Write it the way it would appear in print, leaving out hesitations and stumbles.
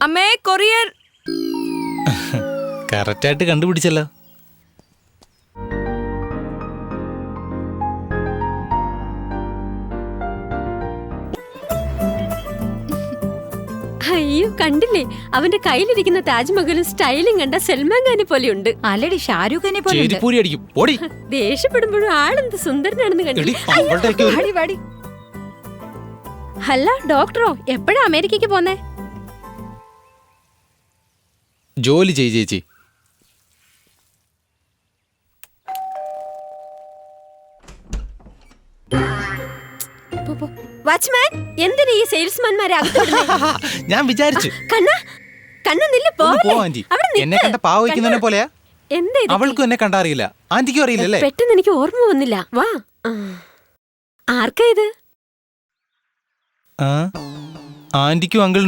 അമ്മേ കൊറിയർ. കറക്റ്റായിട്ട് കണ്ടുപിടിച്ചല്ലോ. അയ്യോ കണ്ടില്ലേ, അവന്റെ കയ്യിലിരിക്കുന്ന താജ്മഹലും സ്റ്റൈലും കണ്ട സൽമാൻ ഖാനെ പോലെയുണ്ട്. അല്ലടി ഷാരൂഖ് ഖാനെ പോലെ ഉണ്ട്. ചേരിപ്പൂരി അടിക്കും. ഓടി. ദേഷ്യപ്പെടുമ്പോഴും ആളെന്ത് സുന്ദരനാണെന്ന് എടി, കണ്ടില്ലേ? അവളുടെയൊക്കെ ഒരു- വാടി, വാടി. അല്ല ഡോക്ടറോ, എപ്പോഴാ അമേരിക്കക്ക് പോന്നേ? ജോലി ചെയ് ചേച്ചി. വാച്ച്മാൻ, എന്തിനാ ഈ സെയിൽസ്മാൻമാരെ അകത്ത് വിടുന്നേ? ഞാൻ വിചാരിച്ചു കണ്ണ കണ്ണ നില്ല്, ഒന്ന് പോ പോവല്ലേ? ആന്റി. അവിടെ നിൽക്ക്. എന്നെ കണ്ട പാവ വയ്ക്കുന്നതിനെ പോലെയാ. എന്താ ഇത്? അവൾക്കും എന്നെ കണ്ടറിയില്ല, ആന്റിക്കും അറിയില്ലല്ലേ? പെട്ടെന്ന് എനിക്ക് ഓർമ്മ വന്നില്ല. വാ. ആർക്കാ ഇത്? ആ, ആന്റിക്കും അങ്കിളിനും